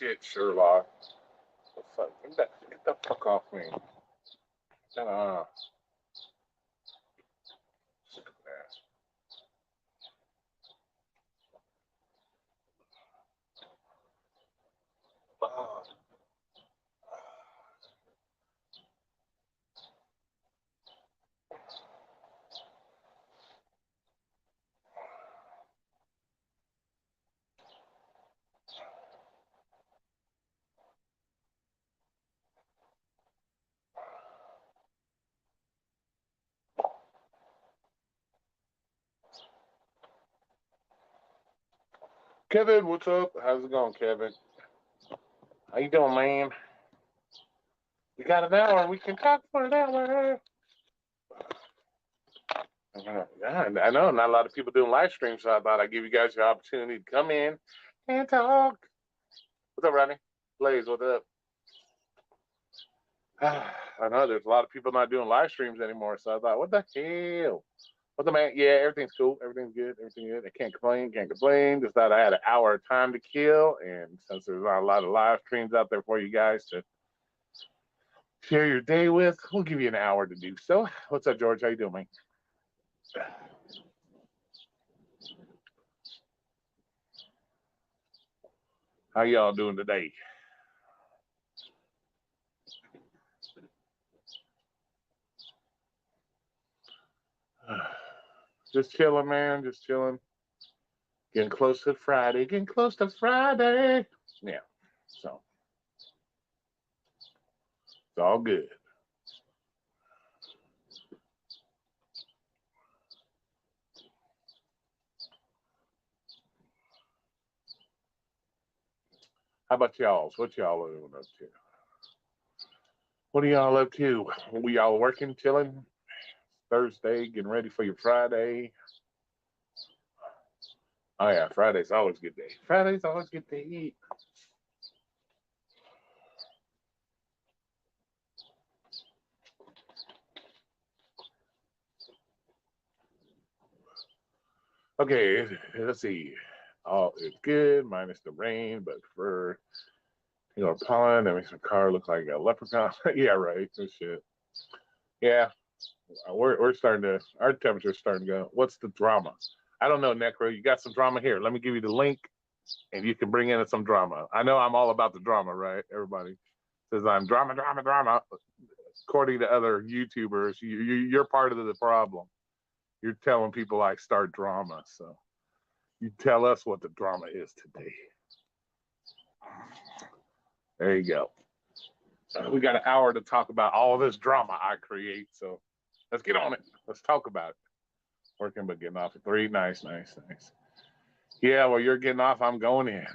shit, Sherlock. The fuck? Get the fuck off me. Uh, Stupid ass. Uh, Kevin, what's up? How's it going, Kevin? How you doing, man? We got an hour. We can talk for an hour. Yeah, I know not a lot of people doing live streams, so I thought I'd give you guys the opportunity to come in and talk. What's up, Ronnie? Blaze, what up? I know there's a lot of people not doing live streams anymore, so I thought, what the hell? What the man? Yeah, everything's cool. Everything's good. Everything's good. I can't complain. Can't complain. Just thought I had an hour of time to kill, and since there's not a lot of live streams out there for you guys to share your day with, we'll give you an hour to do so. What's up, George? How you doing, man? How y'all doing today? Just chilling, man. Just chilling. Getting close to Friday. Getting close to Friday. Yeah. So it's all good. How about y'all? What y'all doing up to? What are y'all up to? We y'all working, chilling? Thursday, getting ready for your Friday. Oh yeah, Friday's always a good day. Friday's always good to eat. Okay, let's see. All is good, minus the rain, but for pollen, that makes my car look like a leprechaun. Yeah, right. Good shit. Yeah, we're starting to our temperature's starting to go. What's the drama? I don't know, Necro. You got some drama here. Let me give you the link, and you can bring in some drama. I know I'm all about the drama, right? Everybody says I'm drama, drama, drama. According to other YouTubers, you're part of the problem. You're telling people I start drama, so you tell us what the drama is today. There you go. We got an hour to talk about all this drama I create, so let's get on it. Let's talk about it. Working but getting off at 3. Nice, nice, nice. Yeah, well, you're getting off. I'm going in.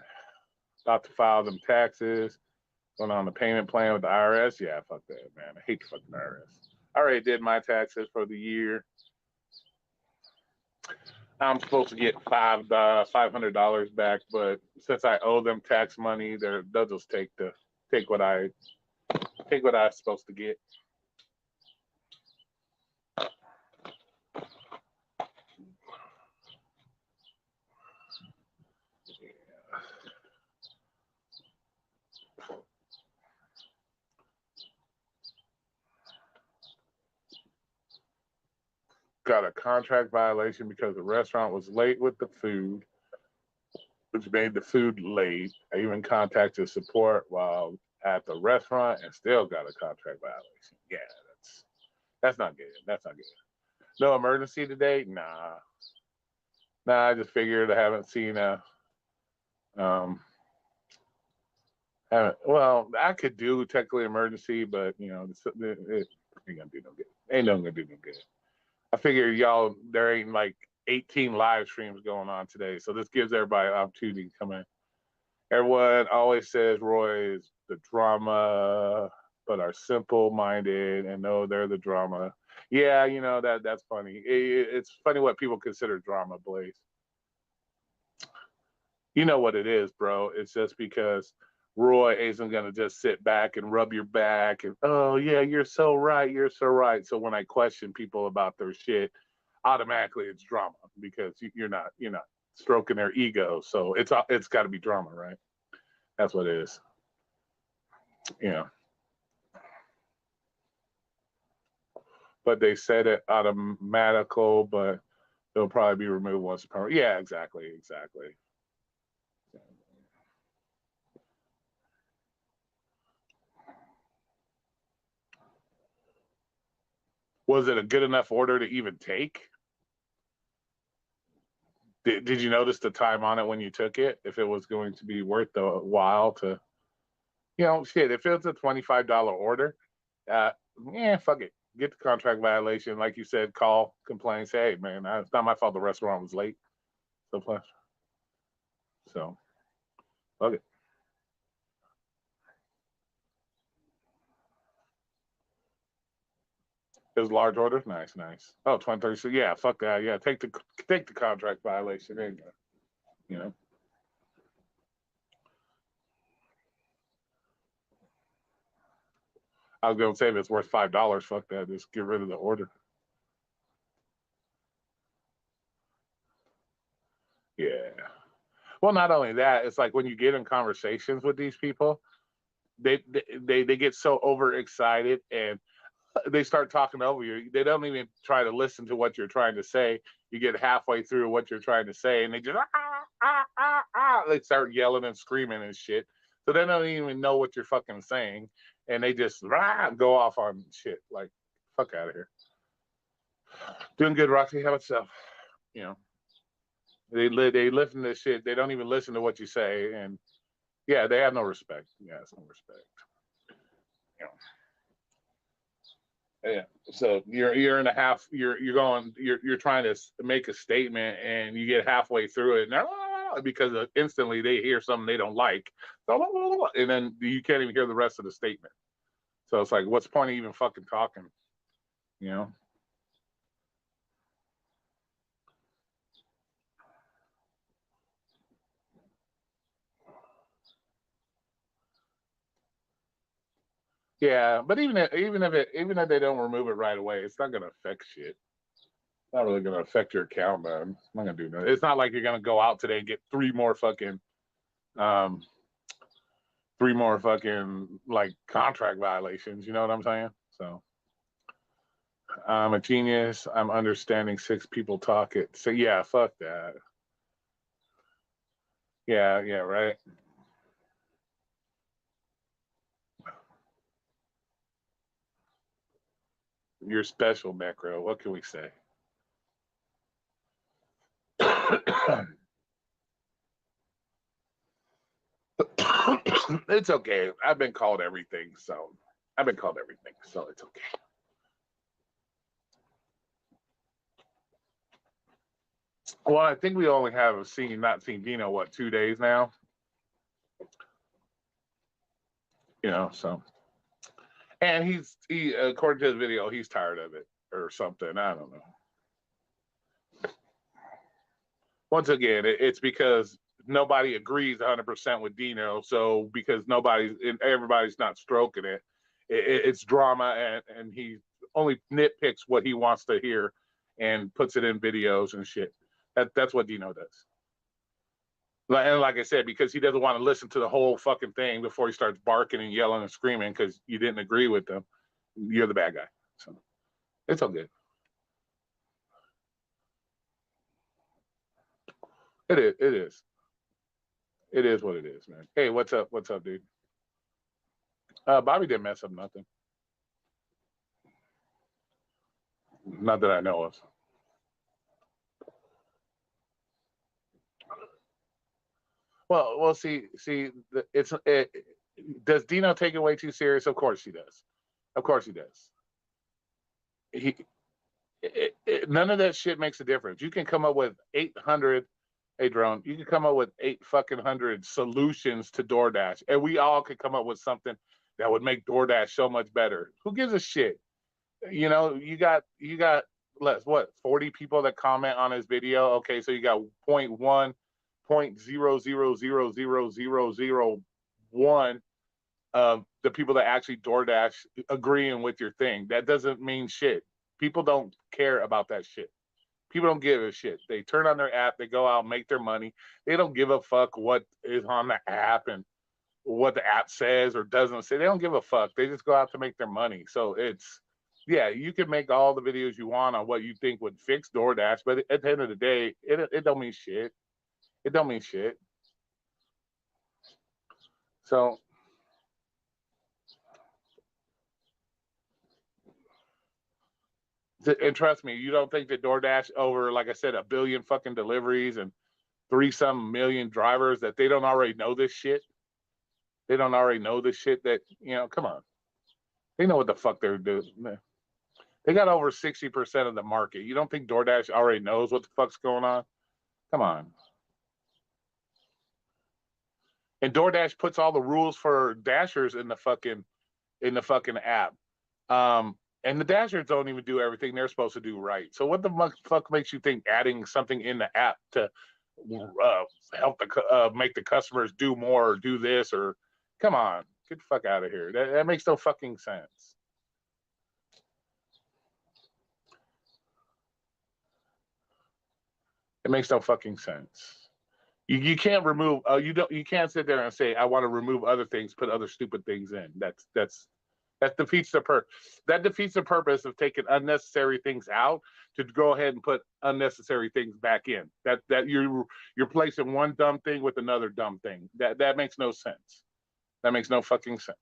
About to file them taxes. Going on the payment plan with the IRS. Yeah, fuck that, man. I hate the fucking IRS. I already did my taxes for the year. I'm supposed to get $500 back, but since I owe them tax money, they'll just take what I was supposed to get. Got a contract violation because the restaurant was late with the food, which made the food late. I even contacted support while at the restaurant and still got a contract violation. Yeah, that's not good. That's not good. No emergency today? Nah. Nah, I just figured I haven't seen a haven't well, I could do technically emergency, but it ain't gonna do no good. Ain't no gonna do no good. I figure y'all there ain't like 18 live streams going on today, so this gives everybody an opportunity to come in. Everyone always says Roy is the drama, but are simple-minded and know they're the drama. Yeah, that's funny. It's funny what people consider drama, Blaze. You know what it is, bro. It's just because Roy isn't gonna just sit back and rub your back and oh yeah, you're so right, you're so right. So when I question people about their shit, automatically it's drama because you're not stroking their ego. So it's got to be drama, right? That's what it is. But they said it automatical, but it'll probably be removed once per. Yeah, exactly. Was it a good enough order to even take? Did you notice the time on it when you took it? If it was going to be worth the while to, shit, if it's a $25 order, fuck it. Get the contract violation. Like you said, call, complain, say, hey, man, it's not my fault the restaurant was late. So, fuck it. It was large orders. Nice. Oh, 20, so yeah, fuck that. Yeah, take the contract violation. There you go. I was gonna say if it's worth $5, fuck that. Just get rid of the order. Yeah. Well, not only that, it's like when you get in conversations with these people, they get so overexcited and they start talking over you. They don't even try to listen to what you're trying to say. You get halfway through what you're trying to say, and they just they start yelling and screaming and shit. So they don't even know what you're fucking saying, and they just go off on shit. Like, fuck out of here. Doing good, Roxy. How about yourself? They listen to shit. They don't even listen to what you say, and yeah, they have no respect. Yeah, it's no respect. Yeah. So you're in a half. You're trying to make a statement, and you get halfway through it, and because instantly they hear something they don't like, and then you can't even hear the rest of the statement. So it's like, what's the point of even fucking talking? You know. Yeah, but even if they don't remove it right away, it's not gonna affect shit. It's not really gonna affect your account, man. It's not gonna do nothing. It's not like you're gonna go out today and get um three more fucking like contract violations. You know what I'm saying? So I'm a genius. I'm understanding 6 people talk it. So yeah, fuck that. Yeah, right. You're special, Macro. What can we say? It's okay. I've been called everything, so it's okay. Well, I think we only have not seen Dino, what, 2 days now? So. And he according to his video, he's tired of it or something. I don't know. Once again, it's because nobody agrees 100% with Dino. So because everybody's not stroking it's drama, and he only nitpicks what he wants to hear and puts it in videos and shit. That's what Dino does. And like I said, because he doesn't want to listen to the whole fucking thing before he starts barking and yelling and screaming because you didn't agree with them, you're the bad guy. So it's all good. It is. It is. It is what it is, man. Hey, what's up? What's up, dude? Bobby didn't mess up nothing. Not that I know of. Well, see, does Dino take it way too serious? Of course he does. Of course he does. He, none of that shit makes a difference. You can come up with 800. Hey, drone. You can come up with 8 fucking 100 solutions to DoorDash, and we all could come up with something that would make DoorDash so much better. Who gives a shit? You got less what 40 people that comment on his video. Okay, so you got 0.1, 0.00000001 of the people that actually DoorDash agreeing with your thing. That doesn't mean shit. People don't care about that shit. People don't give a shit. They turn on their app, they go out, make their money. They don't give a fuck what is on the app, and what the app says or doesn't say. They don't give a fuck. They just go out to make their money. So it's, yeah, you can make all the videos you want on what you think would fix DoorDash, but at the end of the day, it don't mean shit. It don't mean shit. So, and trust me, you don't think that DoorDash over, like I said, 1 billion fucking deliveries and 3-some million drivers, that they don't already know this shit? They don't already know this shit that, come on. They know what the fuck they're doing. They got over 60% of the market. You don't think DoorDash already knows what the fuck's going on? Come on. And DoorDash puts all the rules for Dashers in the fucking app. And the Dashers don't even do everything they're supposed to do right. So what the fuck makes you think adding something in the app to help make the customers do more or do this, or come on, get the fuck out of here. That makes no fucking sense. It makes no fucking sense. You can't remove you can't sit there and say I want to remove other things, put other stupid things in. That defeats the purpose of taking unnecessary things out to go ahead and put unnecessary things back in. That you're placing one dumb thing with another dumb thing. That makes no sense. That makes no fucking sense.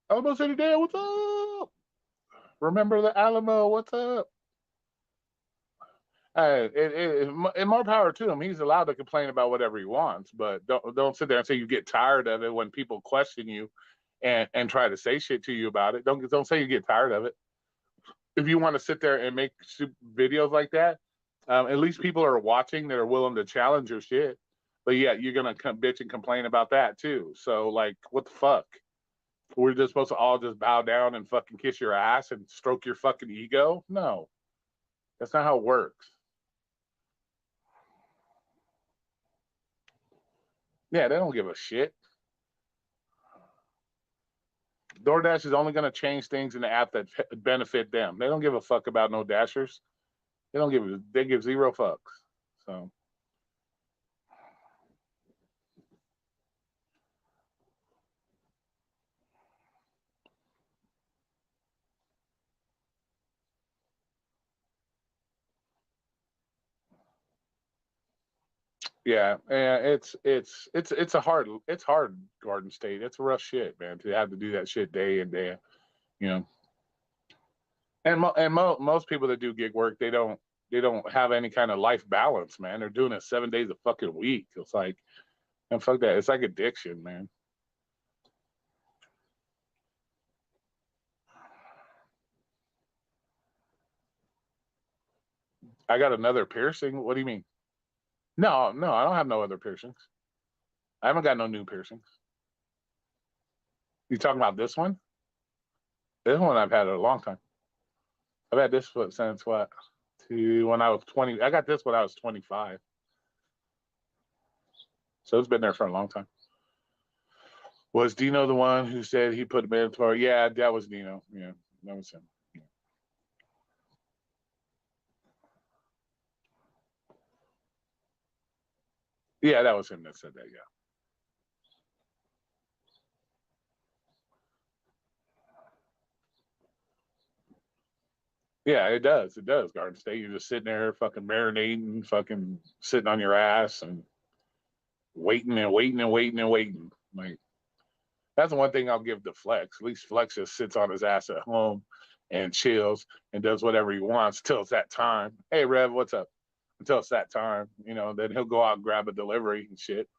Alamo City Dale, what's up? Remember the Alamo, what's up? And more power to him. He's allowed to complain about whatever he wants, but don't sit there and say you get tired of it when people question you and try to say shit to you about it. Don't say you get tired of it. If you want to sit there and make videos like that, at least people are watching that are willing to challenge your shit. But yeah, you're gonna bitch and complain about that too. So like, what the fuck? We're just supposed to all just bow down and fucking kiss your ass and stroke your fucking ego? No, that's not how it works. Yeah, they don't give a shit. DoorDash is only going to change things in the app that benefit them. They don't give a fuck about no Dashers. They give zero fucks. So. Yeah, it's hard, Garden State. It's a rough shit, man, to have to do that shit day in day, you know. And most people that do gig work, they don't have any kind of life balance, man. They're doing it 7 days a fucking week. It's like, and fuck that. It's like addiction, man. I got another piercing. What do you mean? No, no, I don't have no other piercings. I haven't got no new piercings. You talking about this one? This one I've had a long time. I've had this foot since what? To when I was 20. I got this when I was 25. So it's been there for a long time. Was Dino the one who said he put a mandatory? Yeah, that was Dino. Yeah, that was him. Yeah, that was him that said that. Yeah. Yeah, it does. It does, Garden State. You're just sitting there fucking marinating, fucking sitting on your ass and waiting and waiting and waiting and waiting. Like, that's the one thing I'll give to Flex. At least Flex just sits on his ass at home and chills and does whatever he wants till it's that time. Hey, Rev, what's up? Until it's that time, then he'll go out and grab a delivery and shit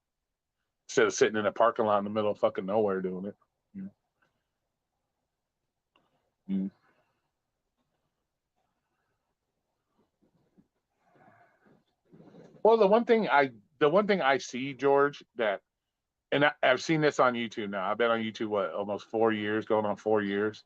instead of sitting in a parking lot in the middle of fucking nowhere doing it. You know? Mm. Well, the one thing I see, George, that and I've seen this on YouTube now. I've been on YouTube, what, almost 4 years, going on 4 years.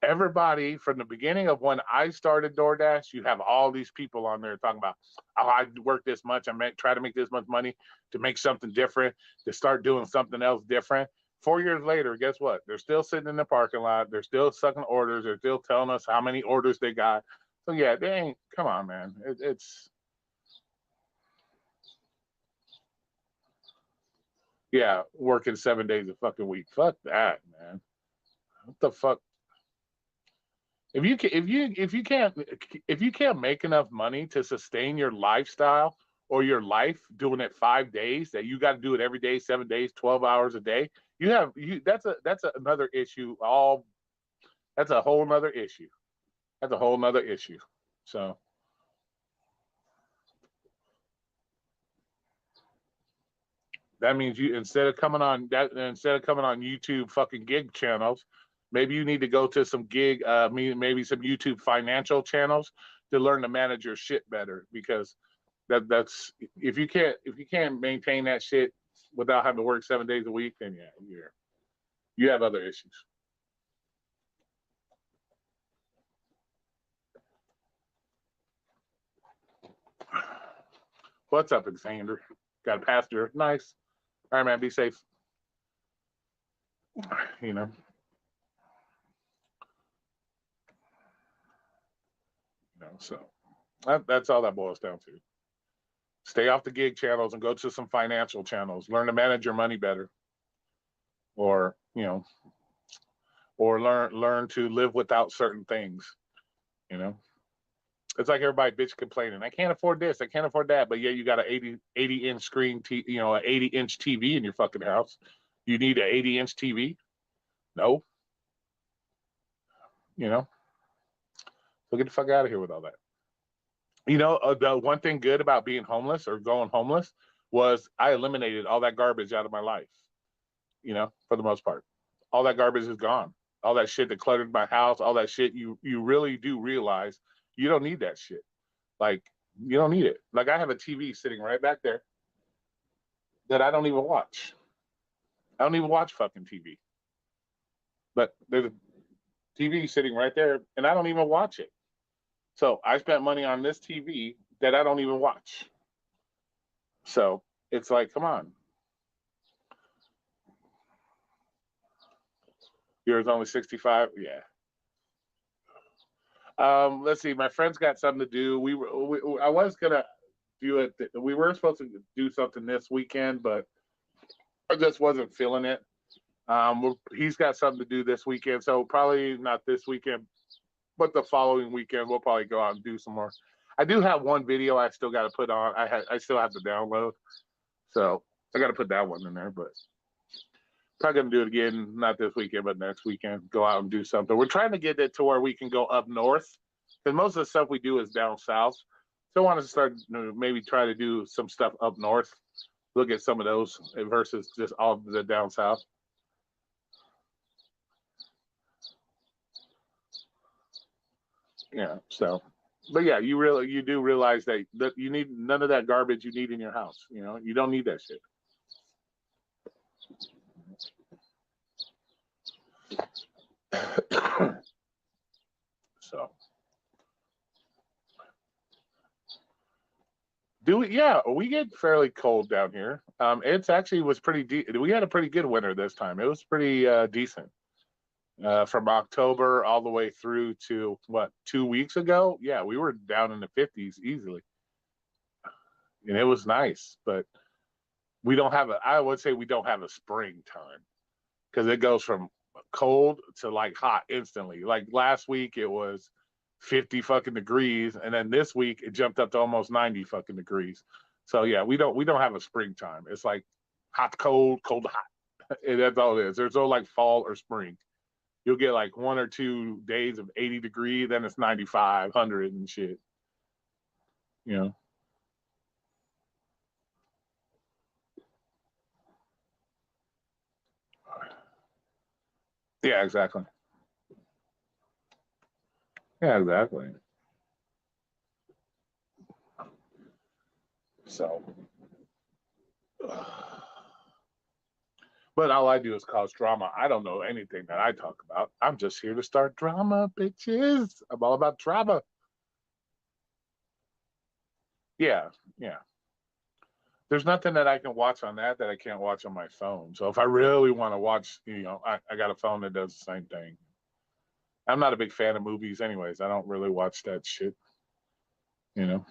Everybody from the beginning of when I started DoorDash, you have all these people on there talking about, oh, I work this much. Try to make this much money to make something different, to start doing something else different. 4 years later, guess what? They're still sitting in the parking lot. They're still sucking orders. They're still telling us how many orders they got. So yeah, they ain't, come on, man. It's, yeah, working 7 days a fucking week. Fuck that, man. What the fuck? If you can't make enough money to sustain your lifestyle or your life doing it 5 days, that you got to do it every day, 7 days, 12 hours a day, another issue. That's a whole nother issue. That's a whole nother issue. So that means instead of coming on YouTube fucking gig channels, maybe you need to go to some gig, maybe some YouTube financial channels to learn to manage your shit better. Because that's if you can't maintain that shit without having to work 7 days a week, then yeah, you have other issues. What's up, Xander? Got a passenger. Nice. All right, man. Be safe. You know. So that's all that boils down to. Stay off the gig channels and go to some financial channels. Learn to manage your money better, or or learn to live without certain things. It's like everybody bitch complaining. I can't afford this. I can't afford that. But yeah, you got an 80-inch screen, an 80-inch TV in your fucking house. You need an 80-inch TV? No. So get the fuck out of here with all that. The one thing good about being homeless or going homeless was I eliminated all that garbage out of my life, for the most part. All that garbage is gone. All that shit that cluttered my house, all that shit, you really do realize you don't need that shit. Like, you don't need it. Like, I have a TV sitting right back there that I don't even watch. I don't even watch fucking TV. But there's a TV sitting right there, and I don't even watch it. So I spent money on this TV that I don't even watch. So it's like, come on. Yours only 65? Yeah. Let's see. My friend's got something to do. I was gonna do it. We were supposed to do something this weekend, but I just wasn't feeling it. He's got something to do this weekend, so probably not this weekend, but the following weekend we'll probably go out and do some more. I do have one video I still got to put on. I still have to download, so I got to put that one in there. But probably gonna do it again, not this weekend, but next weekend. Go out and do something. We're trying to get it to where we can go up north, because most of the stuff we do is down south. So I want to start maybe try to do some stuff up north. Look at some of those versus just all the down south. Yeah. So, but yeah, you do realize that you need none of that garbage you need in your house. You don't need that shit. So, yeah, we get fairly cold down here. It's actually was pretty we had a pretty good winter this time. It was pretty decent. From October all the way through to 2 weeks ago. Yeah, we were down in the 50s easily. And it was nice, but I would say we don't have a springtime, because it goes from cold to like hot instantly. Like last week it was 50 fucking degrees, and then this week it jumped up to almost 90 fucking degrees. So yeah, we don't have a springtime. It's like hot to cold, cold to hot. And that's all it is. There's no like fall or spring. You'll get like 1 or 2 days of 80 degrees, then it's 95, 100 and shit. Yeah, exactly. Yeah, exactly. So, But all I do is cause drama. I don't know anything that I talk about. I'm just here to start drama, bitches. I'm all about drama. Yeah, yeah. There's nothing that I can watch on that I can't watch on my phone. So if I really want to watch, I got a phone that does the same thing. I'm not a big fan of movies, anyways. I don't really watch that shit, you know.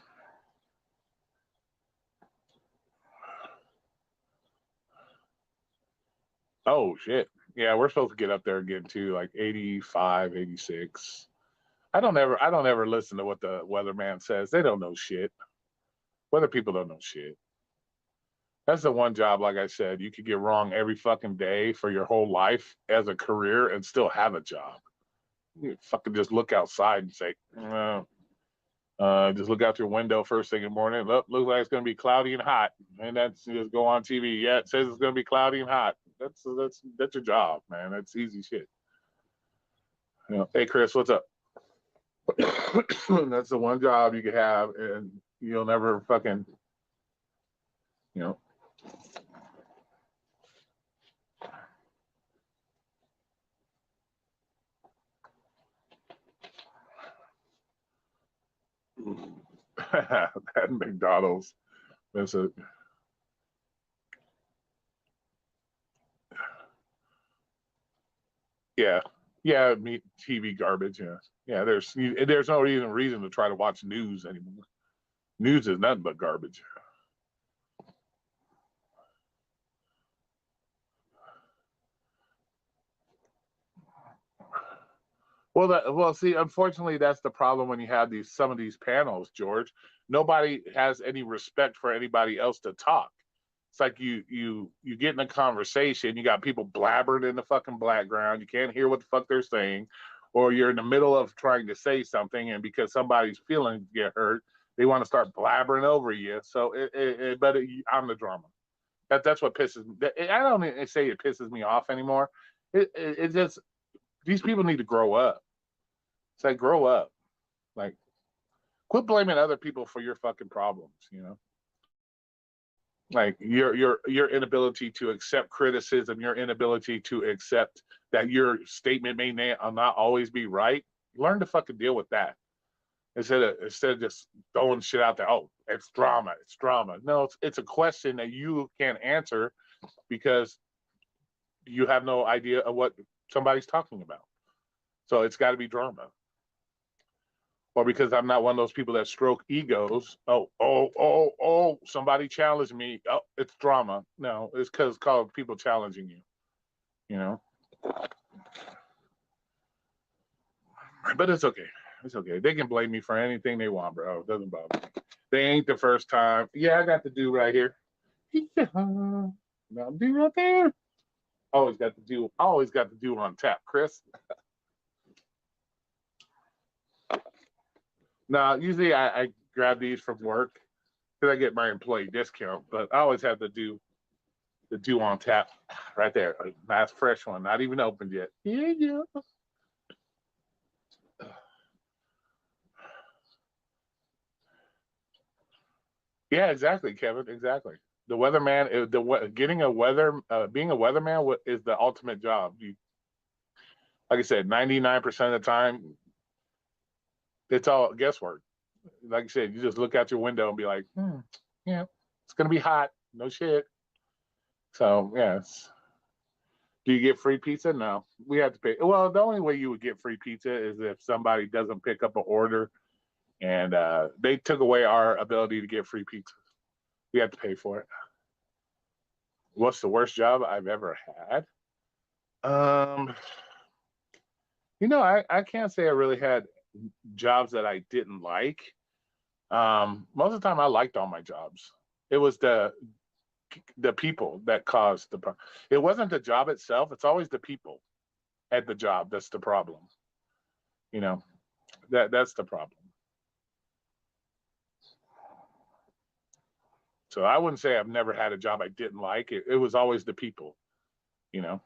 Oh shit. Yeah, we're supposed to get up there again too, like 85, 86. I don't ever listen to what the weatherman says. They don't know shit. Weather people don't know shit. That's the one job, like I said, you could get wrong every fucking day for your whole life as a career and still have a job. You fucking just look outside and say, just look out your window first thing in the morning. Look like it's gonna be cloudy and hot, and that's just go on TV. Yeah, it says it's gonna be cloudy and hot. That's your job, man. That's easy shit. Hey Chris, what's up? That's the one job you could have, and you'll never fucking, you know. That McDonald's. That's a yeah, yeah. Me TV garbage. Yeah, yeah. There's no even reason to try to watch news anymore. News is nothing but garbage. Well, see, unfortunately, that's the problem when you have some of these panels, George. Nobody has any respect for anybody else to talk. It's like you get in a conversation, you got people blabbering in the fucking background, you can't hear what the fuck they're saying, or you're in the middle of trying to say something, and because somebody's feelings get hurt, they want to start blabbering over you. So, I'm the drama. That's what pisses me. I don't even say it pisses me off anymore. It just these people need to grow up. It's like grow up. Like quit blaming other people for your fucking problems, Like your inability to accept criticism, your inability to accept that your statement may not always be right. Learn to fucking deal with that. Instead of just throwing shit out there. Oh, it's drama. It's drama. No, it's a question that you can't answer because you have no idea of what somebody's talking about. So it's got to be drama. Or because I'm not one of those people that stroke egos. Oh, somebody challenged me. Oh, it's drama. No, it's because it's called people challenging you, you know? But it's okay. It's okay. They can blame me for anything they want, bro. It doesn't bother me. They ain't the first time. Yeah, I got the do right here. Now do right there. Always got the do on tap, Chris. Now, usually I grab these from work because I get my employee discount, but I always have the do on tap right there. A nice fresh one, not even opened yet. Yeah. Yeah, exactly, Kevin. Exactly. The weatherman, getting a weather, being a weatherman is the ultimate job. Like I said, 99% of the time, it's all guesswork. Like I said, you just look out your window and be like, yeah, it's gonna be hot. No shit. So yeah, do you get free pizza? No, we have to pay. Well, the only way you would get free pizza is if somebody doesn't pick up an order and they took away our ability to get free pizza. We have to pay for it. What's the worst job I've ever had? Um, I can't say I really had jobs that I didn't like. Most of the time, I liked all my jobs. It was the people that caused the problem. It wasn't the job itself. It's always the people at the job that's the problem. You know that's the problem. So I wouldn't say I've never had a job I didn't like. It was always the people. You know.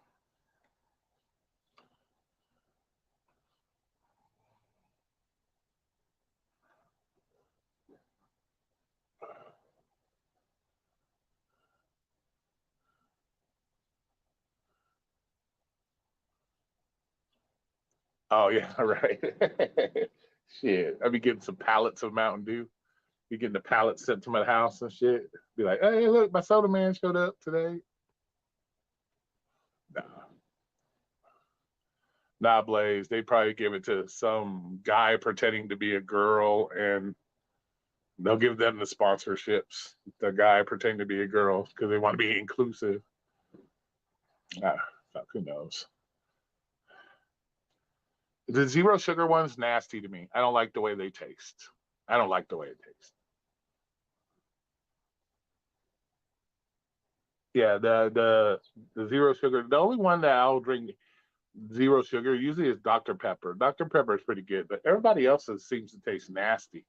Oh yeah, right. Shit, I be getting some pallets of Mountain Dew. Be getting the pallets sent to my house and shit. Be like, hey, look, my soda man showed up today. Nah, nah, Blaze. They probably give it to some guy pretending to be a girl, and they'll give them the sponsorships. The guy pretending to be a girl because they want to be inclusive. Ah, fuck, who knows? The zero sugar one's nasty to me. I don't like the way they taste. I don't like the way it tastes. Yeah, the zero sugar. The only one that I'll drink zero sugar usually is Dr. Pepper. Dr. Pepper is pretty good, but everybody else's seems to taste nasty.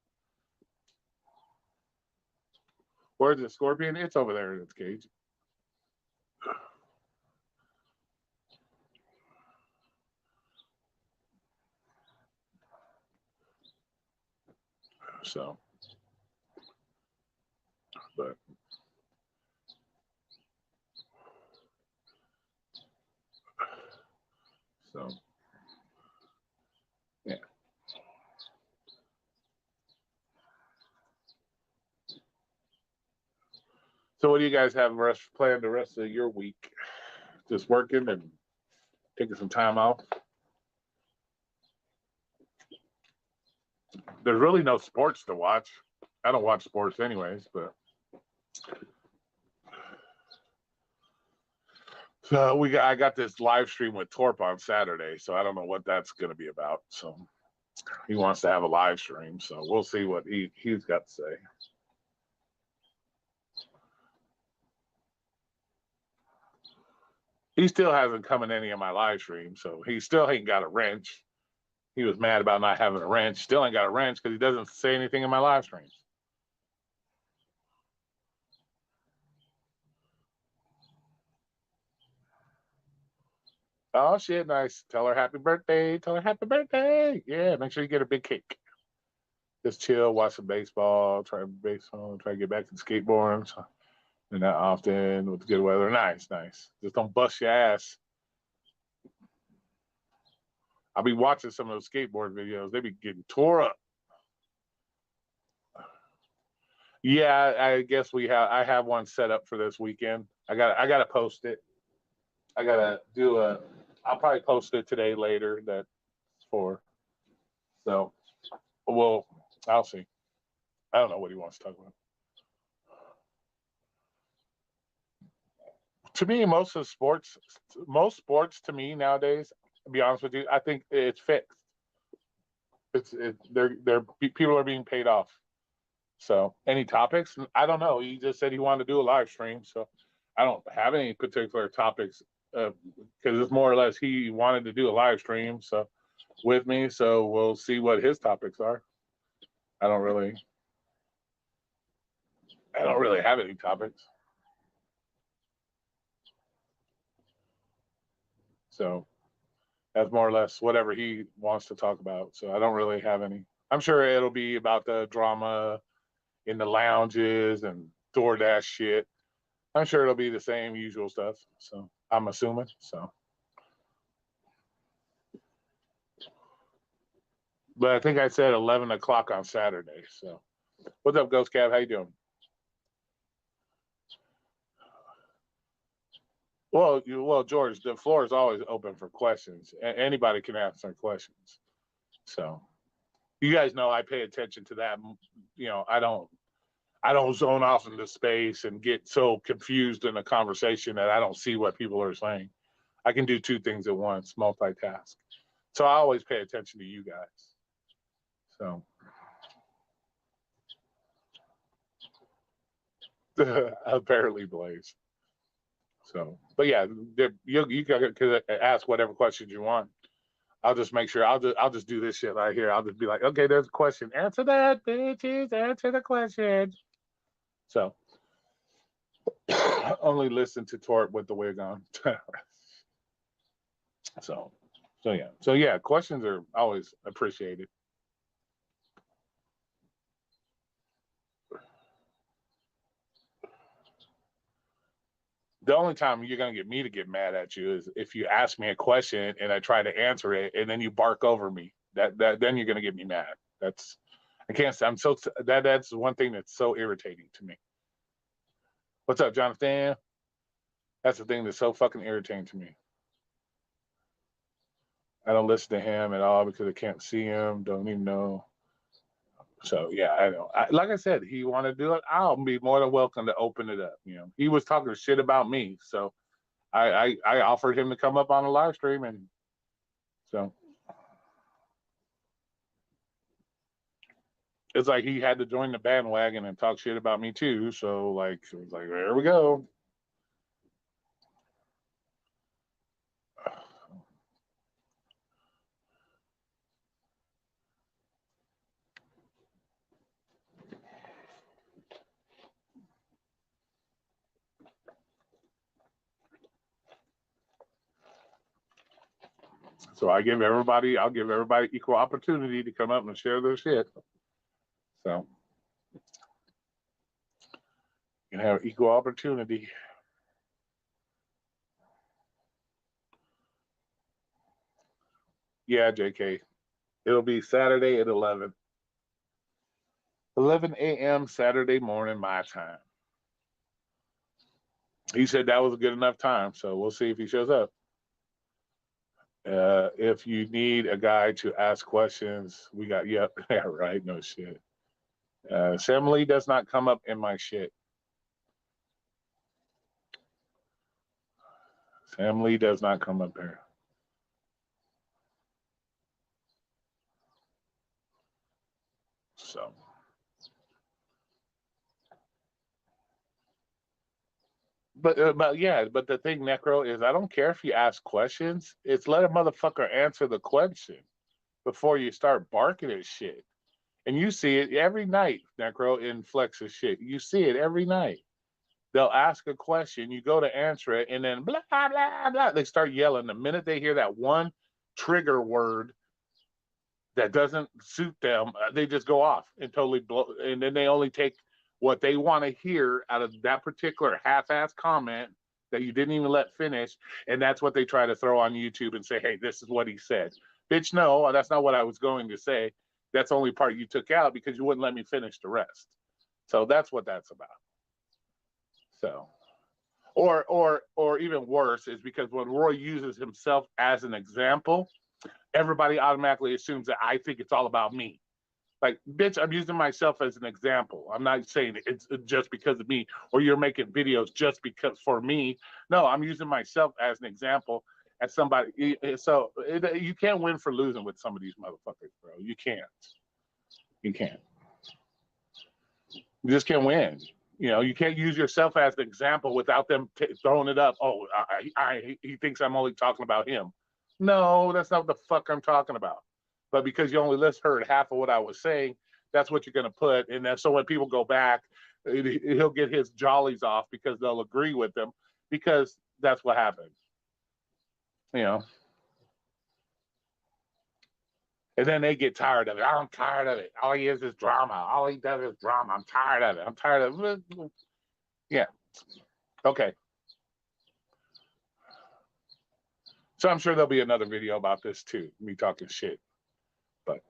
Where's the Scorpion? It's over there in its cage. So, but so yeah. So, what do you guys have planned the rest of your week? Just working and taking some time off. There's really no sports to watch. I don't watch sports anyways, but so I got this live stream with Torp on Saturday, so I don't know what that's going to be about. So he wants to have a live stream, so we'll see what he's got to say. He still hasn't come in any of my live streams, so he still ain't got a wrench. He was mad about not having a wrench. Still ain't got a wrench because he doesn't say anything in my live streams. Oh shit, nice. Tell her happy birthday. Tell her happy birthday. Yeah, make sure you get a big cake. Just chill, watch some baseball, try to get back to skateboarding. So, and that often with the good weather. Nice, nice. Just don't bust your ass. I'll be watching some of those skateboard videos. They be getting tore up. Yeah, I guess I have one set up for this weekend. I gotta post it. I gotta do a I'll probably post it today later that's for. So well I'll see. I don't know what he wants to talk about. To me, most sports to me nowadays, to be honest with you, I think it's fixed. They're people are being paid off. So any topics? I don't know. He just said he wanted to do a live stream, so I don't have any particular topics because it's more or less he wanted to do a live stream so with me. So we'll see what his topics are. I don't really, I don't really have any topics. So that's more or less whatever he wants to talk about. So I don't really have any. I'm sure it'll be about the drama in the lounges and DoorDash shit. I'm sure it'll be the same usual stuff. So I'm assuming. So, but I think I said 11 o'clock on Saturday. So, what's up, Ghost Cab? How you doing? Well, George, the floor is always open for questions. Anybody can answer questions. So, you guys know I pay attention to that. I don't zone off into space and get so confused in a conversation that I don't see what people are saying. I can do two things at once, multitask. So I always pay attention to you guys. So apparently, Blaze. So, but yeah, you can ask whatever questions you want. I'll just make sure I'll just do this shit right here. I'll just be like, okay, there's a question. Answer that, bitches. Answer the question. So only listen to Tort with the wig on. so so yeah, questions are always appreciated. The only time you're gonna get me to get mad at you is if you ask me a question and I try to answer it and then you bark over me. That then you're gonna get me mad. That's I can't. I'm so that's one thing that's so irritating to me. What's up, Jonathan? That's the thing that's so fucking irritating to me. I don't listen to him at all because I can't see him. Don't even know. So yeah, I know. Like I said, he want to do it. I'll be more than welcome to open it up. You know, he was talking shit about me, so I offered him to come up on a live stream, and so it's like he had to join the bandwagon and talk shit about me too. So like, it was like, there we go. So I'll give everybody equal opportunity to come up and share their shit. So you can have equal opportunity. Yeah, JK. It'll be Saturday at 11 a.m. Saturday morning, my time. He said that was a good enough time, so we'll see if he shows up. If you need a guy to ask questions, we got, yeah, right, no shit. Sam Lee does not come up in my shit. Sam Lee does not come up here. So. But the thing, Necro, is I don't care if you ask questions. It's let a motherfucker answer the question before you start barking at shit. And you see it every night, Necro, in Flex's shit. You see it every night. They'll ask a question, you go to answer it, and then blah, blah, blah. They start yelling. The minute they hear that one trigger word that doesn't suit them, they just go off and totally blow. And then they only take what they want to hear out of that particular half-ass comment that you didn't even let finish, and that's what they try to throw on YouTube and say, hey, this is what he said. Bitch, no, that's not what I was going to say. That's the only part you took out because you wouldn't let me finish the rest. So that's what that's about. So, or even worse is because when Roy uses himself as an example, everybody automatically assumes that I think it's all about me. Like, bitch, I'm using myself as an example. I'm not saying it's just because of me or you're making videos just because for me. No, I'm using myself as an example as somebody. So you can't win for losing with some of these motherfuckers, bro. You can't. You can't. You just can't win. You know, you can't use yourself as an example without them throwing it up. Oh, he thinks I'm only talking about him. No, that's not what the fuck I'm talking about. But because you only heard half of what I was saying, that's what you're going to put. And then, so when people go back, he'll get his jollies off because they'll agree with him because that's what happens. You know? And then they get tired of it. I'm tired of it. All he is drama. All he does is drama. I'm tired of it. I'm tired of it. Yeah. Okay. So I'm sure there'll be another video about this too, me talking shit. But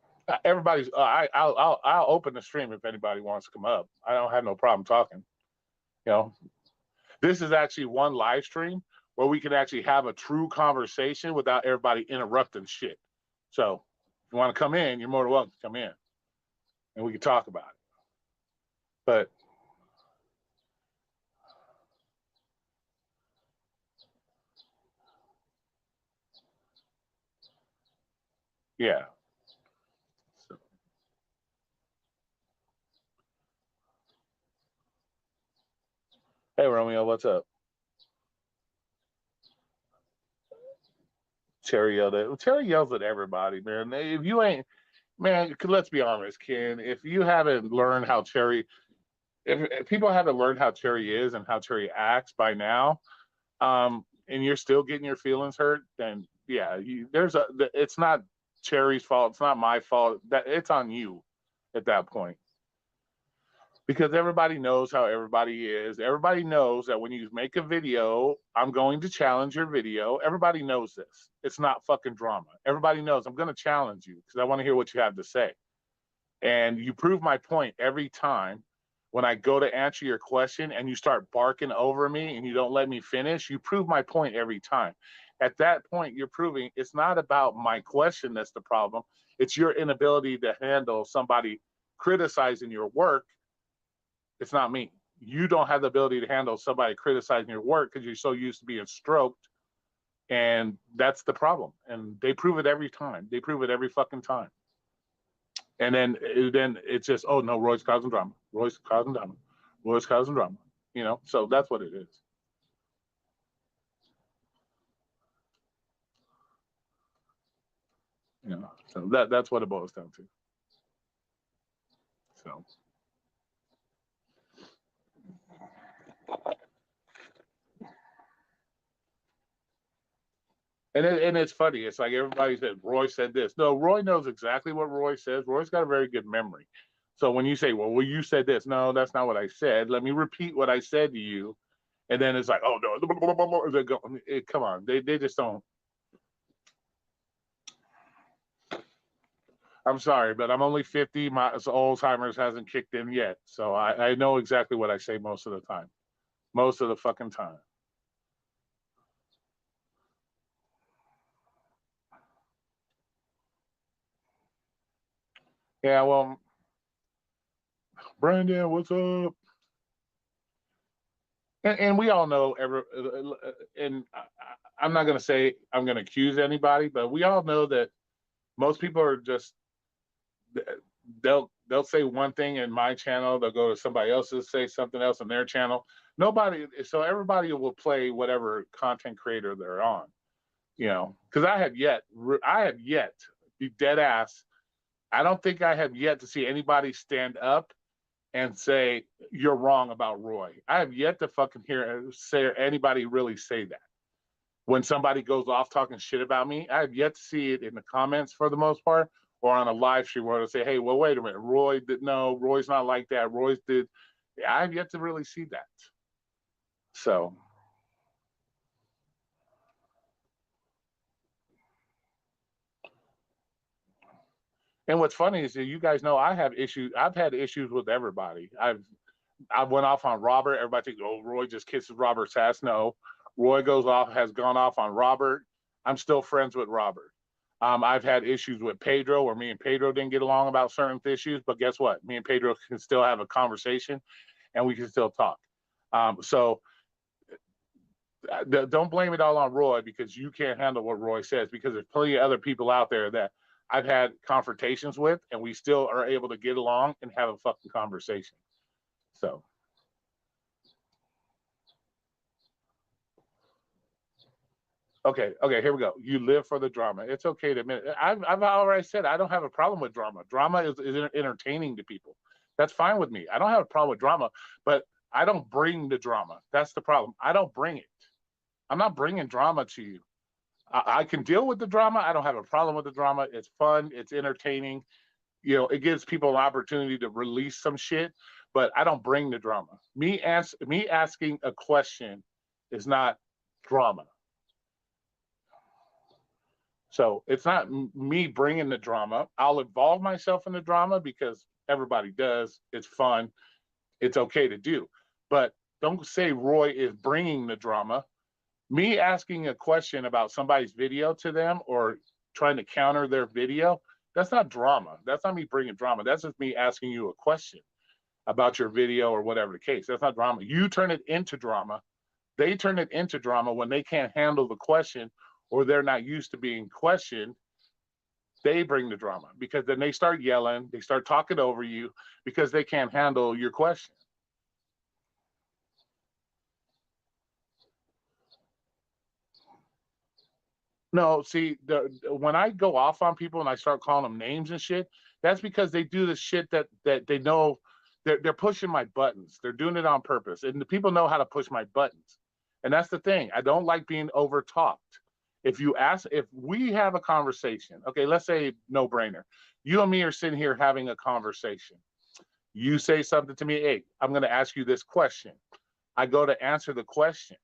everybody's. I'll open the stream if anybody wants to come up. I don't have no problem talking. You know, this is actually one live stream where we can actually have a true conversation without everybody interrupting shit. So if you want to come in, you're more than welcome to come in, and we can talk about it. But yeah. So. Hey Romeo, what's up? Terry yells at everybody, man. If you ain't, man, let's be honest, Ken. If you haven't learned how Terry, if people haven't learned how Terry is and how Terry acts by now, and you're still getting your feelings hurt, then yeah, it's not Terry's fault. It's not my fault. That it's on you at that point. Because everybody knows how everybody is. Everybody knows that when you make a video, I'm going to challenge your video. Everybody knows this. It's not fucking drama. Everybody knows I'm going to challenge you because I want to hear what you have to say. And you prove my point every time when I go to answer your question and you start barking over me and you don't let me finish. You prove my point every time. At that point, you're proving it's not about my question that's the problem. It's your inability to handle somebody criticizing your work. It's not me. You don't have the ability to handle somebody criticizing your work because you're so used to being stroked. And that's the problem. And they prove it every time. They prove it every fucking time. And then it's just, oh no, Roy's causing drama. Roy's causing drama. Roy's causing drama. You know, so that's what it is. You know, so that's what it boils down to. So. And it's funny. It's like everybody said, Roy said this. No, Roy knows exactly what Roy says. Roy's got a very good memory. So when you say, well, you said this. No, that's not what I said. Let me repeat what I said to you. And then it's like, oh, no. Come on. They just don't. I'm sorry, but I'm only 50. My Alzheimer's hasn't kicked in yet. So I know exactly what I say most of the time. Most of the fucking time. Yeah, well, Brandon, what's up? And we all know and I'm not going to say I'm going to accuse anybody, but we all know that most people are just they'll say one thing in my channel, they'll go to somebody else's say something else in their channel. So everybody will play whatever content creator they're on, you know. Because I have yet be dead ass. I don't think I have yet to see anybody stand up and say you're wrong about Roy. I have yet to fucking hear anybody really say that. When somebody goes off talking shit about me, I have yet to see it in the comments for the most part, or on a live stream where they say, "Hey, well, wait a minute, Roy's not like that. Roy's did." Yeah, I have yet to really see that. So, and what's funny is that you guys know I have issues. I've had issues with everybody. I went off on Robert. Everybody thinks, oh, Roy just kisses Robert's ass. No, Roy has gone off on Robert. I'm still friends with Robert. I've had issues with Pedro where me and Pedro didn't get along about certain issues, but guess what? Me and Pedro can still have a conversation and we can still talk. So don't blame it all on Roy because you can't handle what Roy says, because there's plenty of other people out there that I've had confrontations with and we still are able to get along and have a fucking conversation. So. Okay, here we go. You live for the drama. It's okay to admit it. I've already said I don't have a problem with drama. Drama is entertaining to people. That's fine with me. I don't have a problem with drama, but I don't bring the drama. That's the problem. I don't bring it. I'm not bringing drama to you. I can deal with the drama. I don't have a problem with the drama. It's fun. It's entertaining. You know, it gives people an opportunity to release some shit, but I don't bring the drama. Me asking a question is not drama. So it's not me bringing the drama. I'll involve myself in the drama because everybody does. It's fun. It's okay to do. But don't say Roy is bringing the drama. Me asking a question about somebody's video to them or trying to counter their video, that's not drama. That's not me bringing drama. That's just me asking you a question about your video or whatever the case. That's not drama. You turn it into drama. They turn it into drama when they can't handle the question or they're not used to being questioned. They bring the drama because then they start yelling, they start talking over you because they can't handle your question. No, see, when I go off on people and I start calling them names and shit, that's because they do the shit that they know they're pushing my buttons. They're doing it on purpose, and the people know how to push my buttons. And that's the thing. I don't like being over talked. If we have a conversation, okay, let's say no brainer. You and me are sitting here having a conversation. You say something to me, hey, I'm going to ask you this question. I go to answer the question.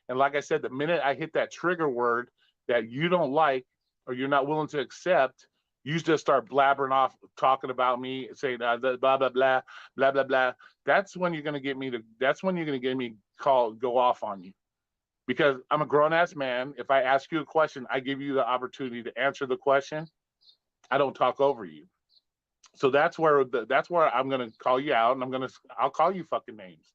And like I said, the minute I hit that trigger word that you don't like or you're not willing to accept, you just start blabbering off, talking about me, saying blah blah blah blah blah blah blah. That's when you're gonna get me to. That's when you're gonna get me go off on you, because I'm a grown ass man. If I ask you a question, I give you the opportunity to answer the question. I don't talk over you. So that's where I'm gonna call you out, and I'll call you fucking names,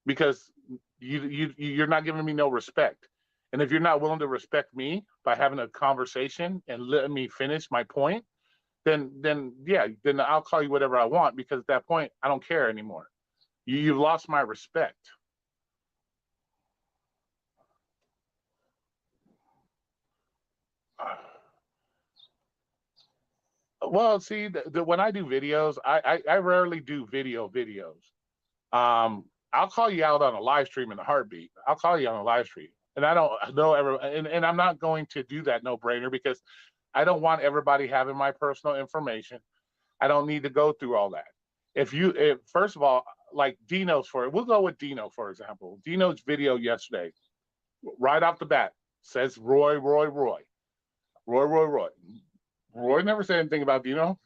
because you're not giving me no respect. And if you're not willing to respect me by having a conversation and letting me finish my point, then yeah, then I'll call you whatever I want, because at that point I don't care anymore. You've lost my respect. Well, see, when I do videos, I rarely do videos. I'll call you out on a live stream in a heartbeat. I'll call you on a live stream, and I don't know ever, and I'm not going to do that no brainer, because I don't want everybody having my personal information. I don't need to go through all that. If first of all, like Dino's we'll go with Dino for example. Dino's video yesterday, right off the bat, says Roy. Roy never said anything about Dino.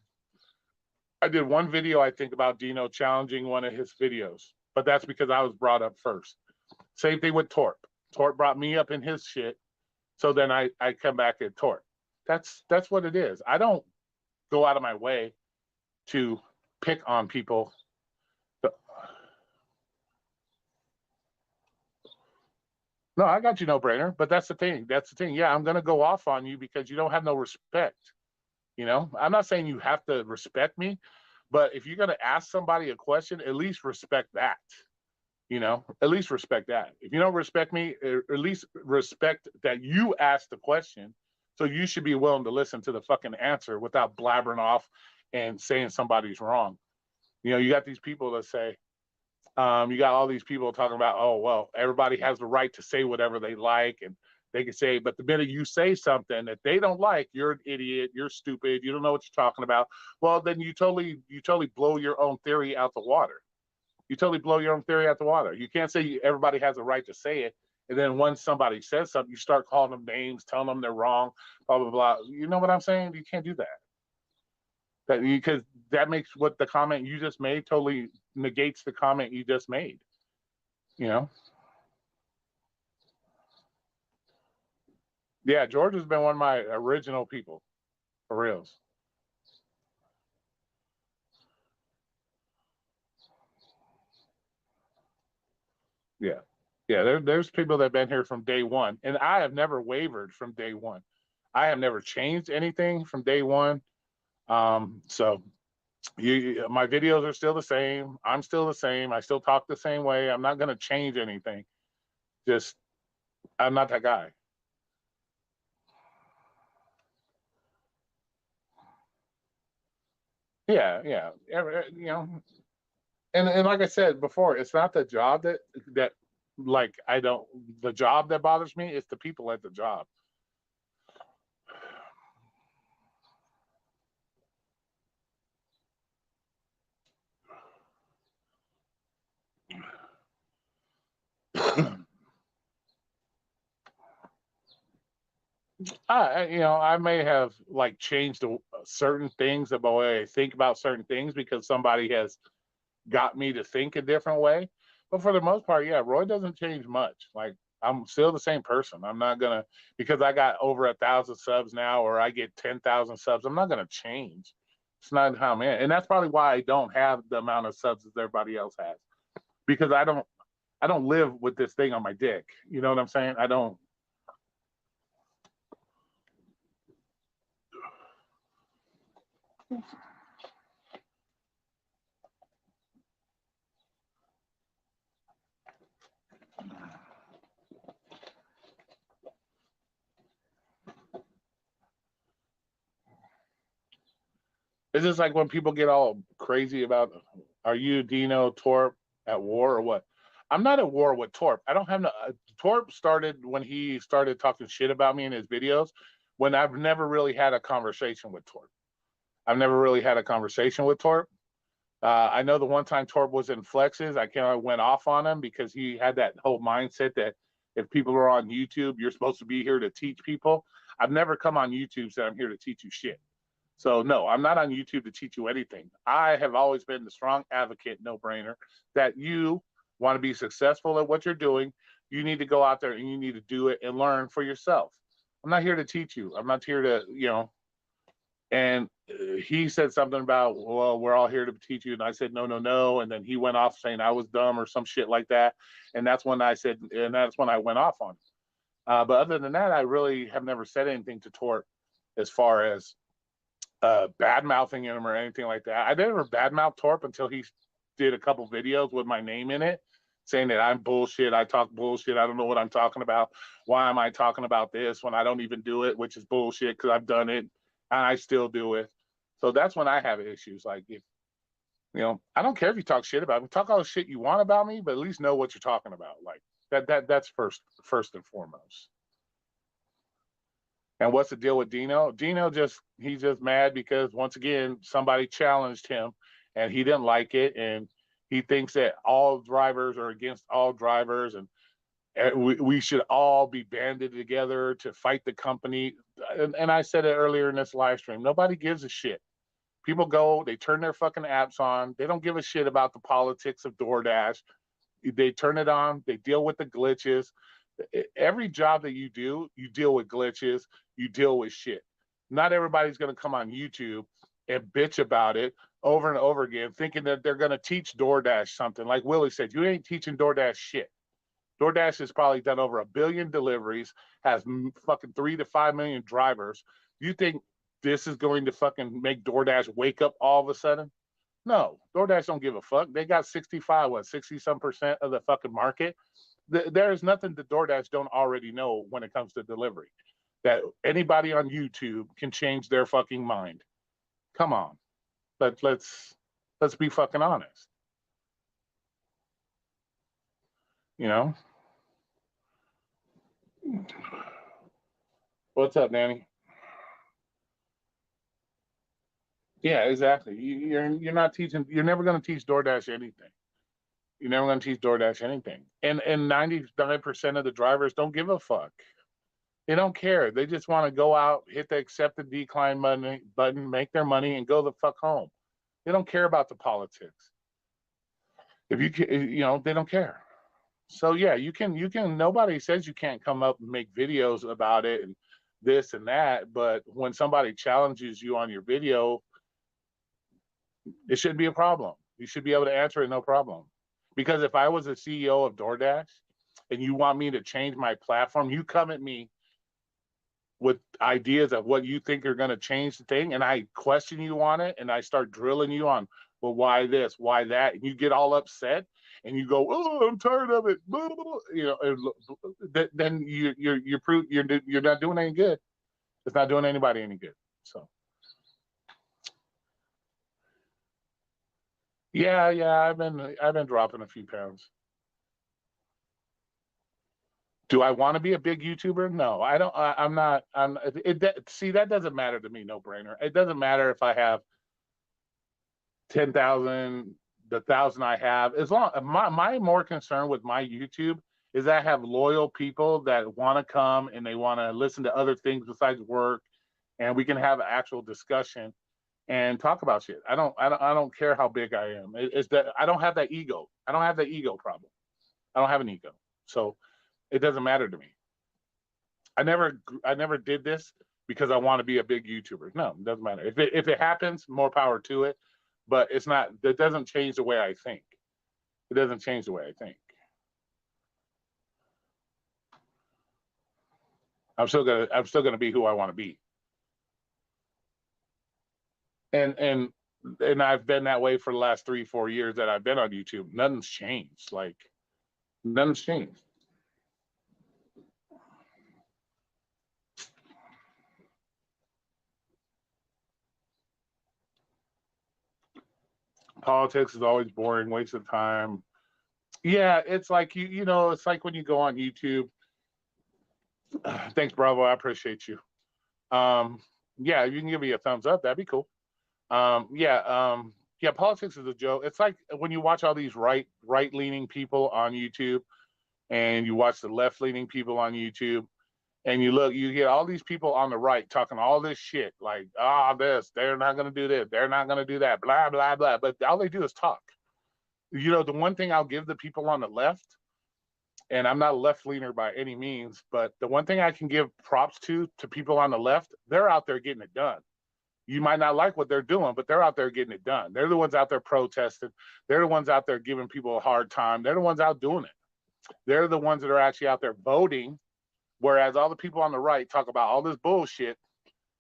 I did one video, I think, about Dino challenging one of his videos, but that's because I was brought up first. Same thing with Torp. Torp brought me up in his shit, so then I come back at Torp. That's what it is. I don't go out of my way to pick on people. No, I got you, no brainer. But that's the thing. Yeah, I'm gonna go off on you because you don't have no respect. You know, I'm not saying you have to respect me, but if you're gonna ask somebody a question, at least respect that. You know, at least respect that. If you don't respect me, at least respect that you asked the question. So you should be willing to listen to the fucking answer without blabbering off and saying somebody's wrong. You know, you got these people that say, you got all these people talking about, oh, well, everybody has the right to say whatever they like, and they can say, but the minute you say something that they don't like, you're an idiot, you're stupid, you don't know what you're talking about. Well, then you totally blow your own theory out the water. You totally blow your own theory out the water. You can't say everybody has a right to say it, and then once somebody says something, you start calling them names, telling them they're wrong, blah blah blah. You know what I'm saying? You can't do that. Because that makes what the comment you just made totally negates the comment you just made. You know? Yeah, George has been one of my original people, for reals. Yeah. Yeah, there's people that have been here from day one, and I have never wavered from day one. I have never changed anything from day one. So my videos are still the same. I'm still the same. I still talk the same way. I'm not going to change anything. Just, I'm not that guy. Yeah, yeah. You know, and like I said before, it's not the job that like I don't the job that bothers me. It's the people at the job. You know, I may have like changed certain things about the way I think about certain things because somebody has got me to think a different way. But for the most part, yeah, Roy doesn't change much. Like I'm still the same person. I'm not gonna because I got over 1,000 subs now, or I get 10,000 subs. I'm not gonna change. It's not how I'm in, and that's probably why I don't have the amount of subs as everybody else has because I don't live with this thing on my dick. You know what I'm saying? I don't. It's just like when people get all crazy about, are you Dino Torp at war or what? I'm not at war with Torp. I don't have no. Torp started when he started talking shit about me in his videos. When I've never really had a conversation with Torp. I've never really had a conversation with Torp. I know the one time Torb was in Flexes, I kind of went off on him because he had that whole mindset that if people are on YouTube, you're supposed to be here to teach people. I've never come on YouTube and said I'm here to teach you shit. So no, I'm not on YouTube to teach you anything. I have always been the strong advocate, no brainer, that you want to be successful at what you're doing. You need to go out there and you need to do it and learn for yourself. I'm not here to teach you. I'm not here to, and he said something about, well, we're all here to teach you. And I said, no, no, no. And then he went off saying I was dumb or some shit like that. And that's when I said, and that's when I went off on him. But other than that, I really have never said anything to Tort as far as bad mouthing him or anything like that. I never badmouth Torp until he did a couple videos with my name in it, saying that I'm bullshit. I talk bullshit. I don't know what I'm talking about. Why am I talking about this when I don't even do it, which is bullshit because I've done it and I still do it. So that's when I have issues. Like, if I don't care if you talk shit about me. Talk all the shit you want about me, but at least know what you're talking about. Like that's first and foremost. And what's the deal with Dino? He's just mad because once again somebody challenged him and he didn't like it, and he thinks that all drivers are against all drivers, and we should all be banded together to fight the company. And I said it earlier in this live stream. Nobody gives a shit. People go, they turn their fucking apps on. They don't give a shit about the politics of DoorDash. They turn it on. They deal with the glitches. Every job that you do, you deal with glitches. You deal with shit. Not everybody's going to come on YouTube and bitch about it over and over again, thinking that they're going to teach DoorDash something. Like Willie said, you ain't teaching DoorDash shit. DoorDash has probably done over 1 billion deliveries, has fucking 3 to 5 million drivers. You think this is going to fucking make DoorDash wake up all of a sudden? No, DoorDash don't give a fuck. They got 60-some% of the fucking market. There is nothing that DoorDash don't already know when it comes to delivery. That anybody on YouTube can change their fucking mind. Come on, let's be fucking honest. What's up, Danny? Yeah, exactly. You're not teaching. You're never going to teach DoorDash anything. You're never going to teach DoorDash anything. And 99% of the drivers don't give a fuck. They don't care. They just want to go out, hit the accept and decline button, make their money, and go the fuck home. They don't care about the politics. If they don't care. So yeah, you can. Nobody says you can't come up and make videos about it and this and that. But when somebody challenges you on your video, it shouldn't be a problem. You should be able to answer it, no problem. Because if I was the CEO of DoorDash and you want me to change my platform, you come at me with ideas of what you think are going to change the thing, and I question you on it, and I start drilling you on, well, why this, why that, and you get all upset, and you go, oh, I'm tired of it, then you're not doing any good. It's not doing anybody any good. So. Yeah, I've been dropping a few pounds. Do I want to be a big YouTuber? No, I don't. I'm not. See, that doesn't matter to me. No brainer. It doesn't matter if I have 10,000, the 1,000 I have. As long my more concern with my YouTube is that I have loyal people that want to come and they want to listen to other things besides work, and we can have an actual discussion and talk about shit. I don't care how big I am. It's that I don't have that ego. I don't have that ego problem. I don't have an ego. So it doesn't matter to me. I never did this because I want to be a big YouTuber. No, it doesn't matter. If it happens, more power to it. But it's not. That doesn't change the way I think. It doesn't change the way I think. I'm still gonna be who I want to be. And I've been that way for the last 3-4 years that I've been on YouTube. Nothing's changed. Like nothing's changed. Politics is always boring, waste of time. Yeah, it's like it's like when you go on YouTube. Thanks, Bravo. I appreciate you. Yeah, you can give me a thumbs up. That'd be cool. Yeah. Yeah, politics is a joke. It's like when you watch all these right-leaning people on YouTube and you watch the left-leaning people on YouTube and you get all these people on the right talking all this shit like, they're not going to do this, they're not going to do that, blah, blah, blah. But all they do is talk. You know, the one thing I'll give the people on the left, and I'm not a left leaner by any means, but the one thing I can give props to people on the left, they're out there getting it done. You might not like what they're doing, but they're out there getting it done. They're the ones out there protesting. They're the ones out there giving people a hard time. They're the ones out doing it. They're the ones that are actually out there voting, whereas all the people on the right talk about all this bullshit,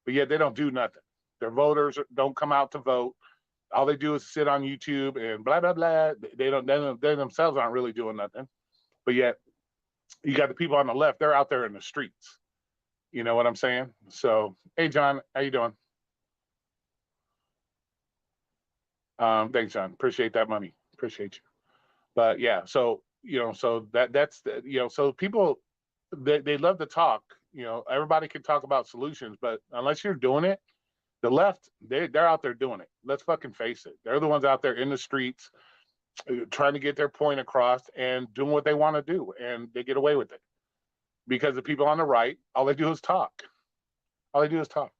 but yet they don't do nothing. Their voters don't come out to vote. All they do is sit on YouTube and blah, blah, blah. They themselves aren't really doing nothing. But yet you got the people on the left, they're out there in the streets. You know what I'm saying? So, hey, John, how you doing? Thanks, John. Appreciate that money. Appreciate you. But yeah, so so that's so people they love to talk. Everybody can talk about solutions, but unless you're doing it, the left they're out there doing it. Let's fucking face it. They're the ones out there in the streets trying to get their point across and doing what they want to do, and they get away with it because the people on the right, all they do is talk. All they do is talk.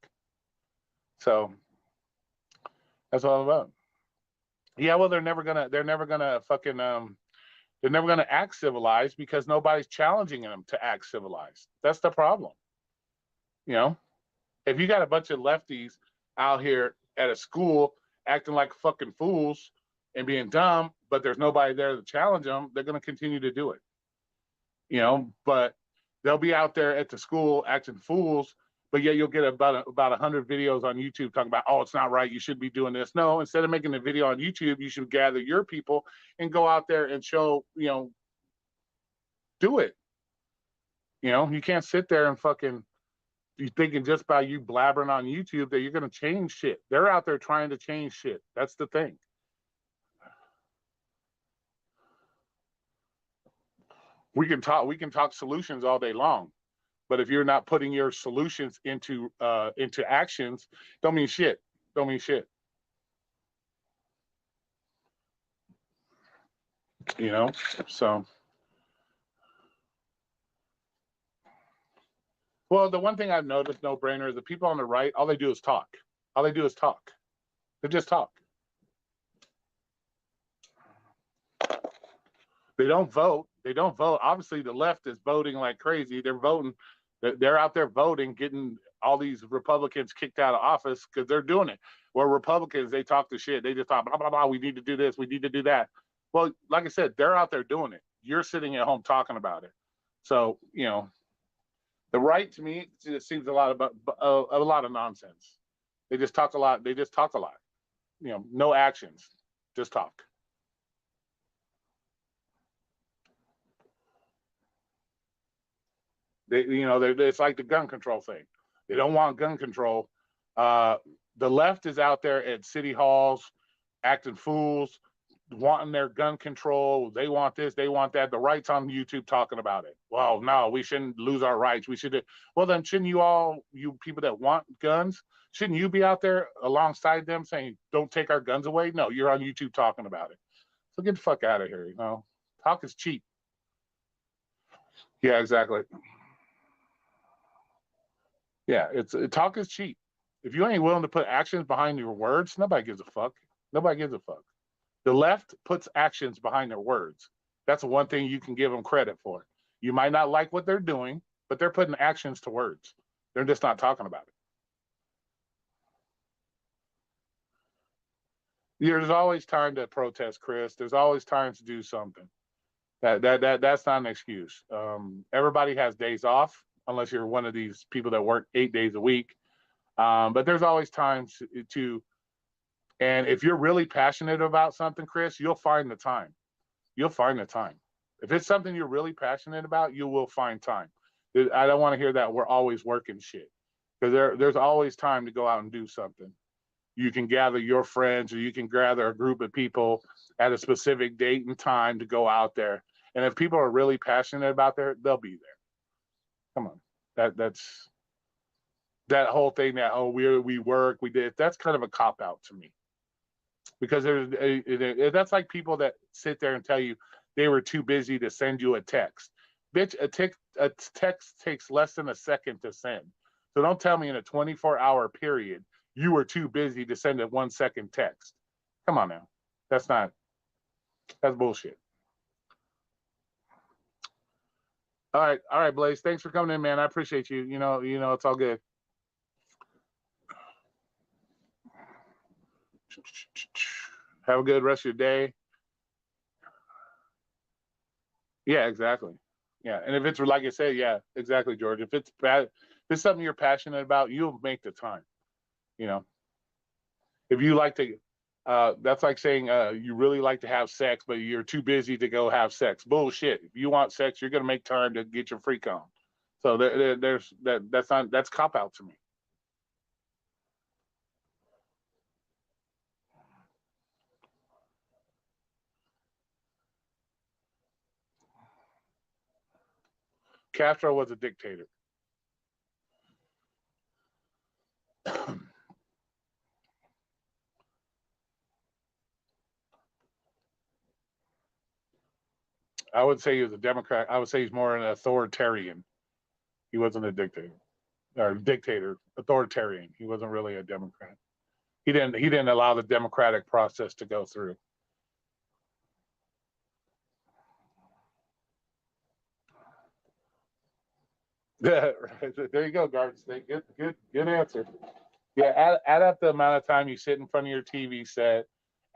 So that's all about. Yeah, well, they're never gonna fucking they're never gonna act civilized because nobody's challenging them to act civilized. That's the problem. If you got a bunch of lefties out here at a school acting like fucking fools and being dumb, but there's nobody there to challenge them, they're gonna continue to do it. But they'll be out there at the school acting fools, but yeah, you'll get about 100 videos on YouTube talking about, oh, it's not right, you should be doing this. No, instead of making a video on YouTube, you should gather your people and go out there and show, do it. You can't sit there and fucking you thinking just by you blabbering on YouTube that you're going to change shit. They're out there trying to change shit. That's the thing. We can talk solutions all day long. But if you're not putting your solutions into actions, don't mean shit. Don't mean shit. So. Well, the one thing I've noticed, no brainer, is the people on the right, all they do is talk. All they do is talk. They just talk. They don't vote. They don't vote. Obviously, the left is voting like crazy. They're voting. They're out there voting, getting all these Republicans kicked out of office because they're doing it. Where Republicans, they talk the shit. They just talk, blah, blah, blah. We need to do this. We need to do that. Well, like I said, they're out there doing it. You're sitting at home talking about it. So, the right to me it seems a lot of nonsense. They just talk a lot. They just talk a lot. No actions, just talk. It's like the gun control thing. They don't want gun control. The left is out there at city halls acting fools, wanting their gun control. They want this, they want that. The right's on YouTube talking about it. Well, no, we shouldn't lose our rights. We should. Well, then shouldn't you people that want guns, shouldn't you be out there alongside them saying, don't take our guns away? No, you're on YouTube talking about it. So get the fuck out of here. Talk is cheap. Yeah, exactly. Yeah, talk is cheap. If you ain't willing to put actions behind your words, nobody gives a fuck. Nobody gives a fuck. The left puts actions behind their words. That's one thing you can give them credit for. You might not like what they're doing, but they're putting actions to words. They're just not talking about it. There's always time to protest, Chris. There's always time to do something. That's not an excuse. Everybody has days off, unless you're one of these people that work 8 days a week. But there's always times to, and if you're really passionate about something, Chris, you'll find the time. You'll find the time. If it's something you're really passionate about, you will find time. I don't want to hear that we're always working shit, because there's always time to go out and do something. You can gather your friends, or you can gather a group of people at a specific date and time to go out there. And if people are really passionate about they'll be there. Come on, that's that whole thing that we work, we did. That's kind of a cop out to me. because that's like people that sit there and tell you they were too busy to send you a text. Bitch, a text takes less than a second to send. So don't tell me in a 24-hour period you were too busy to send a 1-second text. Come on now. That's bullshit. All right, Blaze. Thanks for coming in, man. I appreciate you. You know, it's all good. Have a good rest of your day. Yeah, exactly. Yeah, and if it's like I said, yeah, exactly, George. If it's bad, if it's something you're passionate about, you'll make the time. You know, if you like to, that's like saying you really like to have sex, but you're too busy to go have sex. Bullshit. If you want sex, you're gonna make time to get your freak on. So there's that's cop out to me. Castro was a dictator. I would say he was a Democrat. I would say he's more an authoritarian. He wasn't a dictator or dictator, authoritarian. He wasn't really a Democrat. He didn't allow the democratic process to go through. Yeah, right. There you go, Garden State. Good answer. Yeah, add up the amount of time you sit in front of your TV set,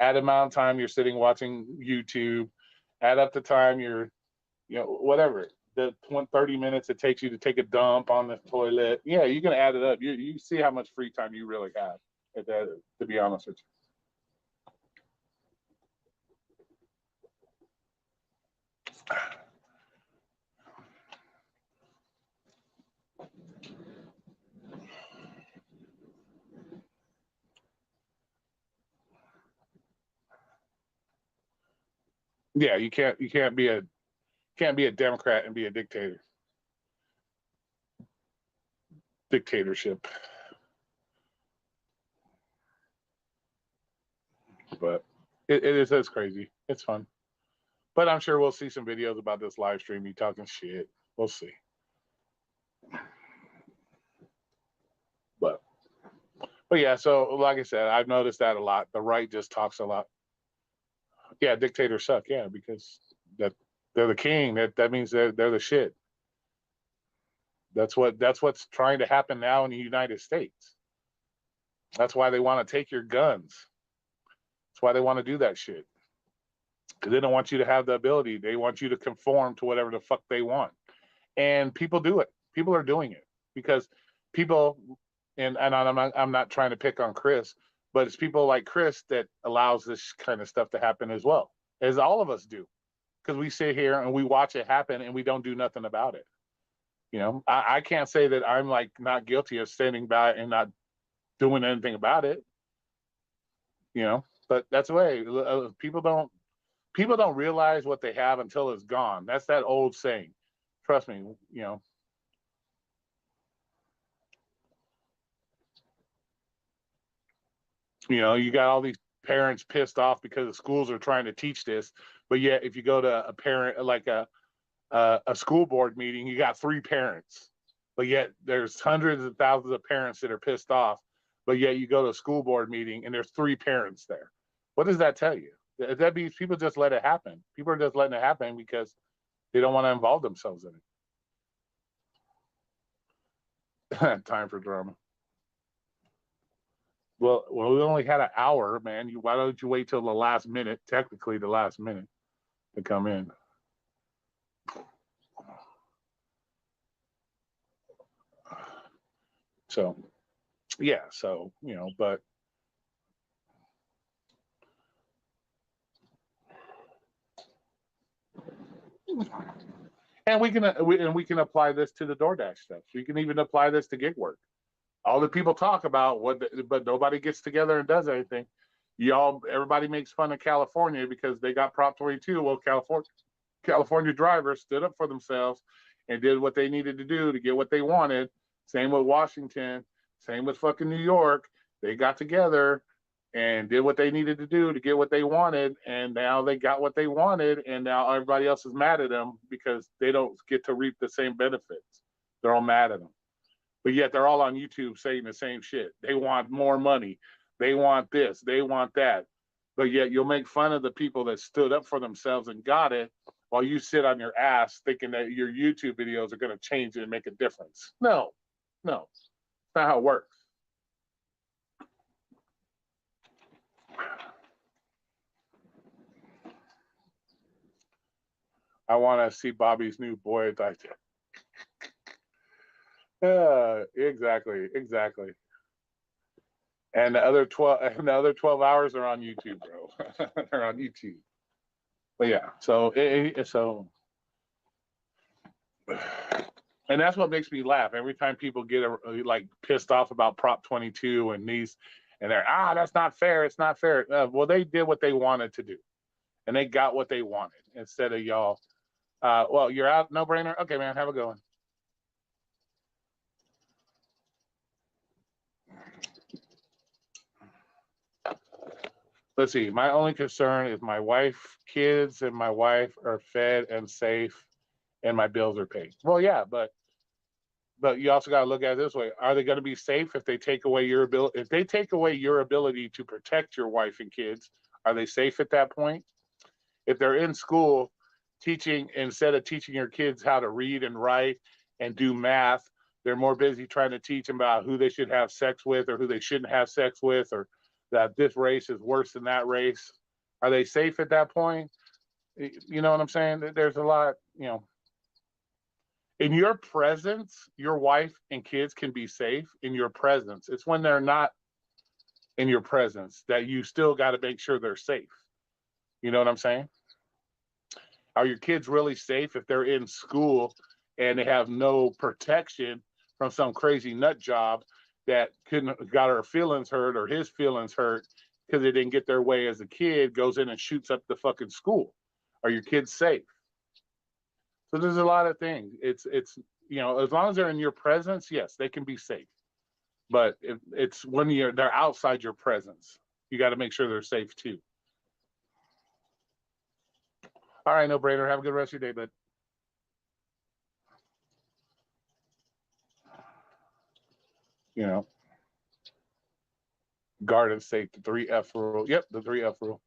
add the amount of time you're sitting watching YouTube, add up the time you're, whatever, the 30 minutes it takes you to take a dump on the toilet. Yeah, you can add it up. You see how much free time you really have, at that, to be honest with you. Yeah, you can't be a Democrat and be a dictator. Dictatorship. But it's crazy. It's fun. But I'm sure we'll see some videos about this live stream. You talking shit. We'll see. But yeah, so like I said, I've noticed that a lot. The right just talks a lot. Yeah, dictators suck. Yeah, because that they're the king. That means they're the shit. That's what's trying to happen now in the United States. That's why they want to take your guns. That's why they want to do that shit. Because they don't want you to have the ability. They want you to conform to whatever the fuck they want. And people do it. People are doing it because people, and I'm not trying to pick on Chris, but it's people like Chris that allows this kind of stuff to happen as well, as all of us do, because we sit here and we watch it happen and we don't do nothing about it. I can't say that I'm like not guilty of standing by and not doing anything about it. But that's the way people don't realize what they have until it's gone. That's that old saying. Trust me. You got all these parents pissed off because the schools are trying to teach this, but yet if you go to a parent like a school board meeting, you got 3 parents, but yet there's hundreds of thousands of parents that are pissed off, but yet you go to a school board meeting and there's 3 parents there. What does that tell you? That means people just let it happen. People are just letting it happen because they don't want to involve themselves in it. Time for drama. Well, we only had an hour, man. Why don't you wait till the last minute, technically the last minute, to come in? So, yeah. So, but and we can apply this to the DoorDash stuff. We can even apply this to gig work. All the people talk about but nobody gets together and does anything. Everybody makes fun of California because they got Prop 22. Well, California drivers stood up for themselves and did what they needed to do to get what they wanted. Same with Washington. Same with fucking New York. They got together and did what they needed to do to get what they wanted, and now they got what they wanted, and now everybody else is mad at them because they don't get to reap the same benefits. They're all mad at them, but yet they're all on YouTube saying the same shit. They want more money, they want this, they want that, but yet you'll make fun of the people that stood up for themselves and got it, while you sit on your ass thinking that your YouTube videos are going to change it and make a difference. No, no, it's not how it works. I want to see Bobby's new boy. Exactly. And the other 12 hours are on YouTube, bro. They're on YouTube. But yeah, so and that's what makes me laugh every time people get like pissed off about Prop 22 and these, and they're that's not fair. It's not fair. Well, they did what they wanted to do, and they got what they wanted instead of y'all. Well, you're out, no brainer. Okay, man, have a good one. Let's see. My only concern is my wife, kids, and my wife are fed and safe, and my bills are paid. Well, yeah, but you also got to look at it this way: are they going to be safe if they take away your ability? If they take away your ability to protect your wife and kids, are they safe at that point? If they're in school teaching, instead of teaching your kids how to read and write and do math, they're more busy trying to teach them about who they should have sex with or who they shouldn't have sex with, or that this race is worse than that race. Are they safe at that point? You know what I'm saying? There's a lot, in your presence, your wife and kids can be safe in your presence. It's when they're not in your presence that you still got to make sure they're safe. You know what I'm saying? Are your kids really safe if they're in school and they have no protection from some crazy nut job that couldn't got her feelings hurt or his feelings hurt because they didn't get their way as a kid, goes in and shoots up the fucking school? Are your kids safe? So there's a lot of things. It's as long as they're in your presence, yes, they can be safe. But if it's when they're outside your presence, you got to make sure they're safe too. All right, no brainer. Have a good rest of your day, bud. Garden State, the 3F rule. Yep, the 3F rule.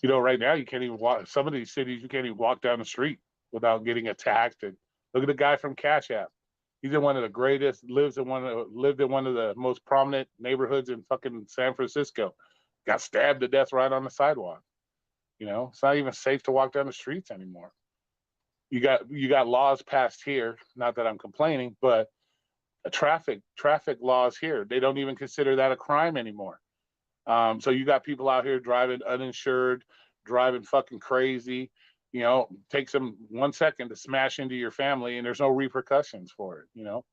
Right now you can't even walk. Some of these cities you can't even walk down the street without getting attacked. And look at the guy from Cash App. He's in one of the greatest. Lived in one of the most prominent neighborhoods in fucking San Francisco. Got stabbed to death right on the sidewalk. It's not even safe to walk down the streets anymore. You got laws passed here. Not that I'm complaining, but traffic laws here. They don't even consider that a crime anymore. So you got people out here driving uninsured, driving fucking crazy. Takes them 1 second to smash into your family, and there's no repercussions for it.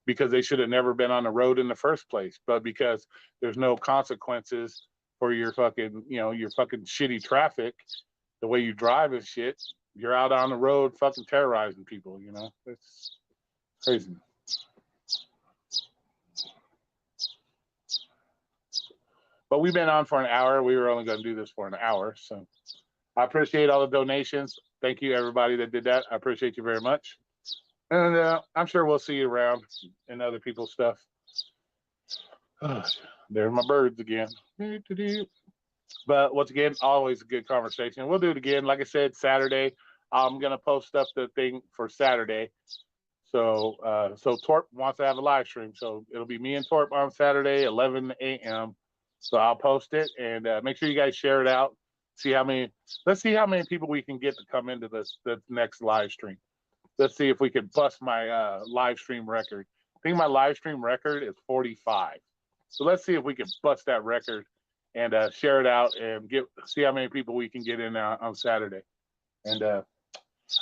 Because they should have never been on the road in the first place. But because there's no consequences for your fucking shitty traffic, the way you drive and shit, you're out on the road fucking terrorizing people. It's crazy. But we've been on for an hour. We were only going to do this for an hour. So I appreciate all the donations. Thank you, everybody that did that. I appreciate you very much. And I'm sure we'll see you around in other people's stuff. There's my birds again. But once again, always a good conversation. We'll do it again. Like I said, Saturday. I'm going to post up the thing for Saturday. So Torp wants to have a live stream. So it'll be me and Torp on Saturday, 11 a.m. So I'll post it, and make sure you guys share it out. Let's see how many people we can get to come into the next live stream. Let's see if we can bust my live stream record. I think my live stream record is 45. So let's see if we can bust that record and share it out and see how many people we can get in on Saturday. And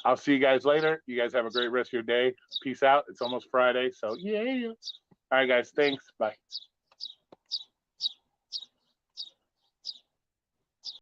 I'll see you guys later. You guys have a great rest of your day. Peace out. It's almost Friday, so yeah. All right, guys. Thanks. Bye.